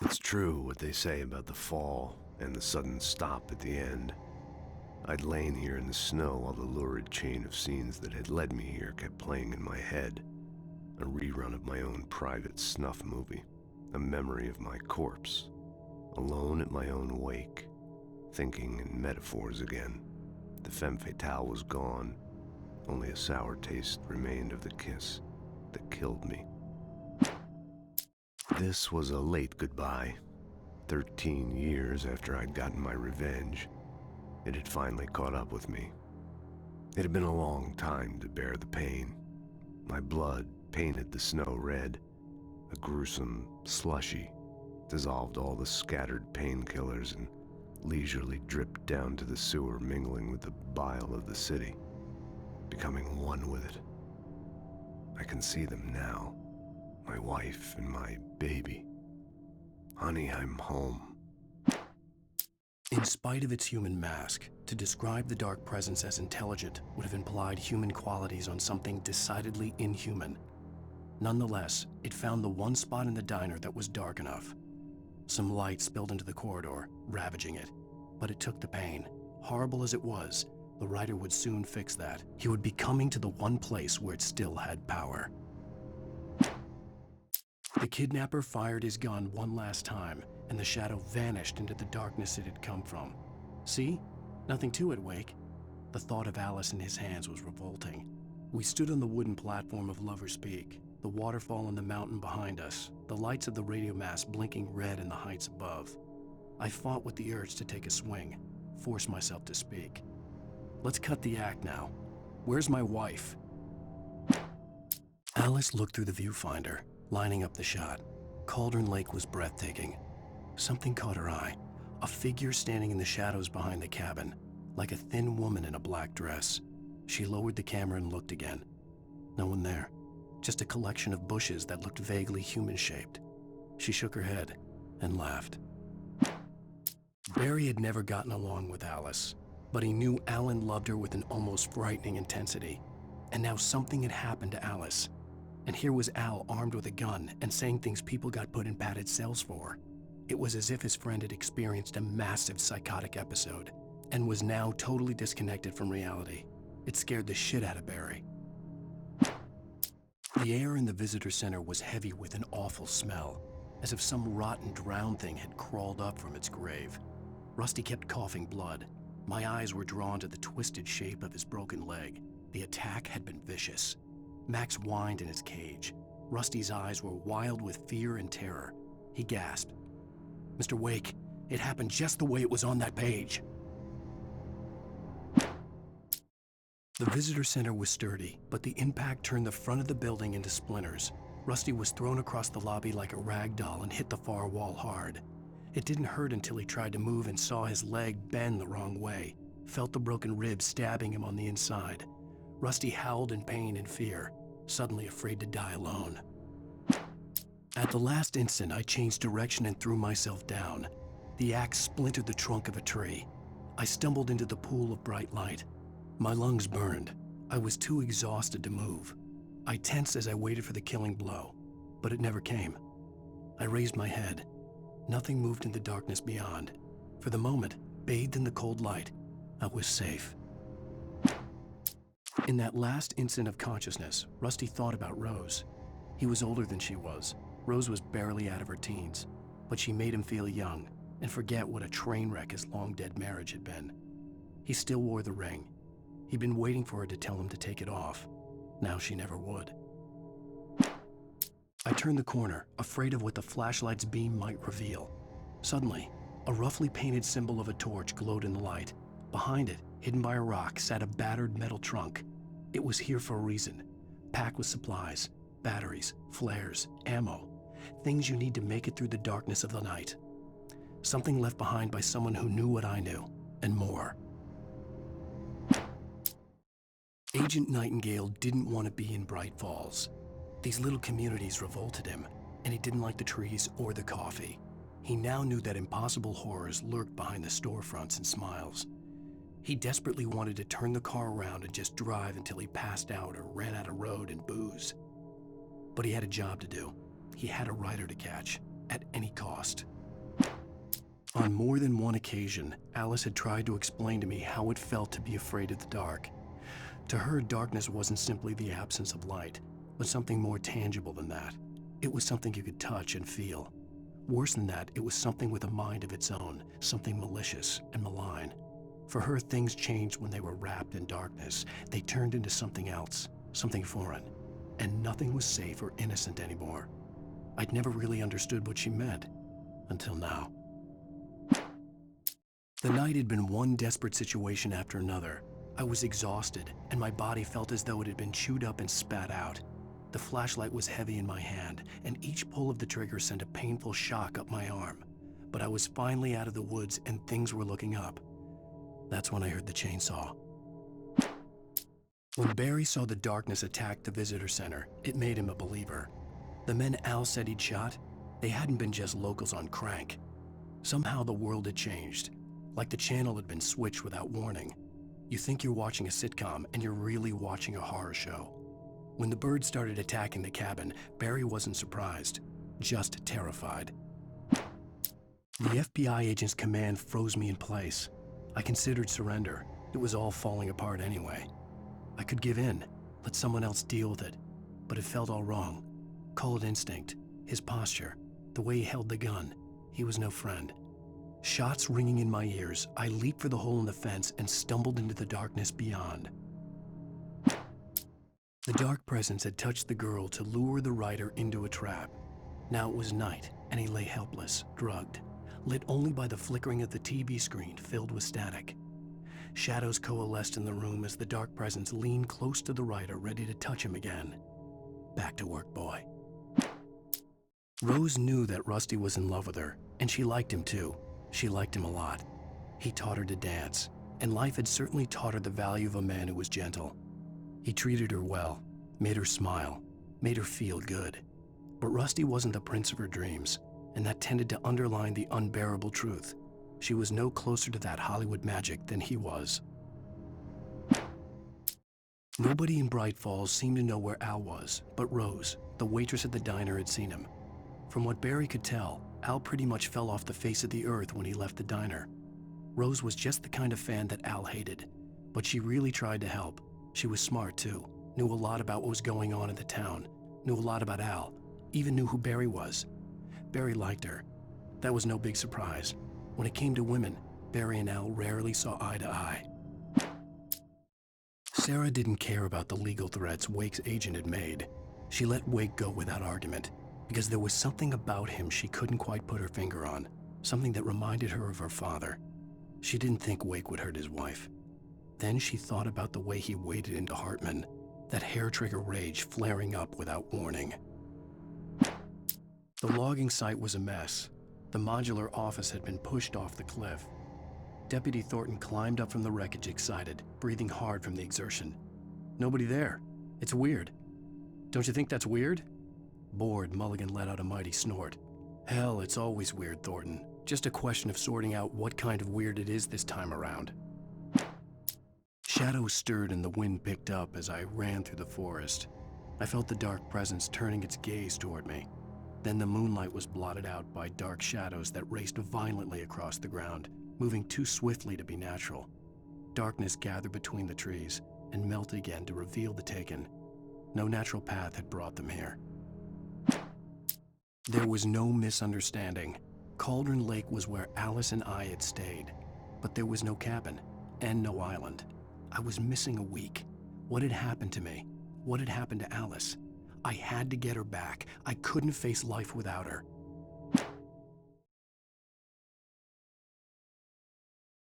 It's true what they say about the fall and the sudden stop at the end. I'd lain here in the snow while the lurid chain of scenes that had led me here kept playing in my head. A rerun of my own private snuff movie, a memory of my corpse, alone at my own wake, thinking in metaphors again. The femme fatale was gone. Only a sour taste remained of the kiss that killed me. This was a late goodbye. 13 years after I'd gotten my revenge, it had finally caught up with me. It had been a long time to bear the pain. My blood painted the snow red. A gruesome slushy dissolved all the scattered painkillers and leisurely dripped down to the sewer, mingling with the bile of the city, becoming one with it. I can see them now, my wife and my baby. Honey, I'm home. In spite of its human mask, to describe the dark presence as intelligent would have implied human qualities on something decidedly inhuman. Nonetheless, it found the one spot in the diner that was dark enough. Some light spilled into the corridor, ravaging it. But it took the pain. Horrible as it was, the writer would soon fix that. He would be coming to the one place where it still had power. The kidnapper fired his gun one last time, and the shadow vanished into the darkness it had come from. See? Nothing to it, Wake. The thought of Alice in his hands was revolting. We stood on the wooden platform of Lover's Peak, the waterfall on the mountain behind us, the lights of the radio mast blinking red in the heights above. I fought with the urge to take a swing, force myself to speak. Let's cut the act now. Where's my wife? Alice looked through the viewfinder, lining up the shot. Cauldron Lake was breathtaking. Something caught her eye, a figure standing in the shadows behind the cabin, like a thin woman in a black dress. She lowered the camera and looked again. No one there, just a collection of bushes that looked vaguely human-shaped. She shook her head and laughed. Barry had never gotten along with Alice, but he knew Alan loved her with an almost frightening intensity. And now something had happened to Alice. And here was Al armed with a gun and saying things people got put in padded cells for. It was as if his friend had experienced a massive psychotic episode and was now totally disconnected from reality. It scared the shit out of Barry. The air in the visitor center was heavy with an awful smell, as if some rotten drowned thing had crawled up from its grave. Rusty kept coughing blood. My eyes were drawn to the twisted shape of his broken leg. The attack had been vicious. Max whined in his cage. Rusty's eyes were wild with fear and terror. He gasped. "Mr. Wake, it happened just the way it was on that page." The visitor center was sturdy, but the impact turned the front of the building into splinters. Rusty was thrown across the lobby like a rag doll and hit the far wall hard. It didn't hurt until he tried to move and saw his leg bend the wrong way, felt the broken ribs stabbing him on the inside. Rusty howled in pain and fear, suddenly afraid to die alone. At the last instant, I changed direction and threw myself down. The axe splintered the trunk of a tree. I stumbled into the pool of bright light. My lungs burned. I was too exhausted to move. I tensed as I waited for the killing blow, but it never came. I raised my head. Nothing moved in the darkness beyond. For the moment, bathed in the cold light, I was safe. In that last instant of consciousness, Rusty thought about Rose. He was older than she was. Rose was barely out of her teens, but she made him feel young and forget what a train wreck his long-dead marriage had been. He still wore the ring. He'd been waiting for her to tell him to take it off. Now she never would. I turned the corner, afraid of what the flashlight's beam might reveal. Suddenly, a roughly painted symbol of a torch glowed in the light. Behind it, hidden by a rock, sat a battered metal trunk. It was here for a reason, packed with supplies, batteries, flares, ammo, things you need to make it through the darkness of the night. Something left behind by someone who knew what I knew, and more. Agent Nightingale didn't want to be in Bright Falls. These little communities revolted him, and he didn't like the trees or the coffee. He now knew that impossible horrors lurked behind the storefronts and smiles. He desperately wanted to turn the car around and just drive until he passed out or ran out of road and booze. But he had a job to do. He had a rider to catch, at any cost. On more than one occasion, Alice had tried to explain to me how it felt to be afraid of the dark. To her, darkness wasn't simply the absence of light, but something more tangible than that. It was something you could touch and feel. Worse than that, it was something with a mind of its own, something malicious and malign. For her, things changed when they were wrapped in darkness. They turned into something else, something foreign, and nothing was safe or innocent anymore. I'd never really understood what she meant, until now. The night had been one desperate situation after another. I was exhausted, and my body felt as though it had been chewed up and spat out. The flashlight was heavy in my hand, and each pull of the trigger sent a painful shock up my arm. But I was finally out of the woods, and things were looking up. That's when I heard the chainsaw. When Barry saw the darkness attack the visitor center, it made him a believer. The men Al said he'd shot, they hadn't been just locals on crank. Somehow the world had changed, like the channel had been switched without warning. You think you're watching a sitcom, and you're really watching a horror show. When the birds started attacking the cabin, Barry wasn't surprised, just terrified. The FBI agent's command froze me in place. I considered surrender. It was all falling apart anyway. I could give in, let someone else deal with it, but it felt all wrong. Call it instinct, his posture, the way he held the gun. He was no friend. Shots ringing in my ears, I leaped for the hole in the fence and stumbled into the darkness beyond. The dark presence had touched the girl to lure the rider into a trap. Now it was night, and he lay helpless, drugged, lit only by the flickering of the TV screen filled with static. Shadows coalesced in the room as the dark presence leaned close to the rider, ready to touch him again. Back to work, boy. Rose knew that Rusty was in love with her, and she liked him too. She liked him a lot. He taught her to dance, and life had certainly taught her the value of a man who was gentle. He treated her well, made her smile, made her feel good. But Rusty wasn't the prince of her dreams, and that tended to underline the unbearable truth. She was no closer to that Hollywood magic than he was. Nobody in Bright Falls seemed to know where Al was, but Rose, the waitress at the diner, had seen him. From what Barry could tell, Al pretty much fell off the face of the earth when he left the diner. Rose was just the kind of fan that Al hated, but she really tried to help. She was smart too, knew a lot about what was going on in the town, knew a lot about Al, even knew who Barry was. Barry liked her. That was no big surprise. When it came to women, Barry and Al rarely saw eye to eye. Sarah didn't care about the legal threats Wake's agent had made. She let Wake go without argument, because there was something about him she couldn't quite put her finger on, something that reminded her of her father. She didn't think Wake would hurt his wife. Then she thought about the way he waded into Hartman, that hair-trigger rage flaring up without warning. The logging site was a mess. The modular office had been pushed off the cliff. Deputy Thornton climbed up from the wreckage excited, breathing hard from the exertion. Nobody there. It's weird. Don't you think that's weird? Bored, Mulligan let out a mighty snort. Hell, it's always weird, Thornton. Just a question of sorting out what kind of weird it is this time around. Shadows stirred and the wind picked up as I ran through the forest. I felt the dark presence turning its gaze toward me. Then the moonlight was blotted out by dark shadows that raced violently across the ground, moving too swiftly to be natural. Darkness gathered between the trees and melted again to reveal the Taken. No natural path had brought them here. There was no misunderstanding. Cauldron Lake was where Alice and I had stayed, but there was no cabin and no island. I was missing a week. What had happened to me? What had happened to Alice? I had to get her back. I couldn't face life without her.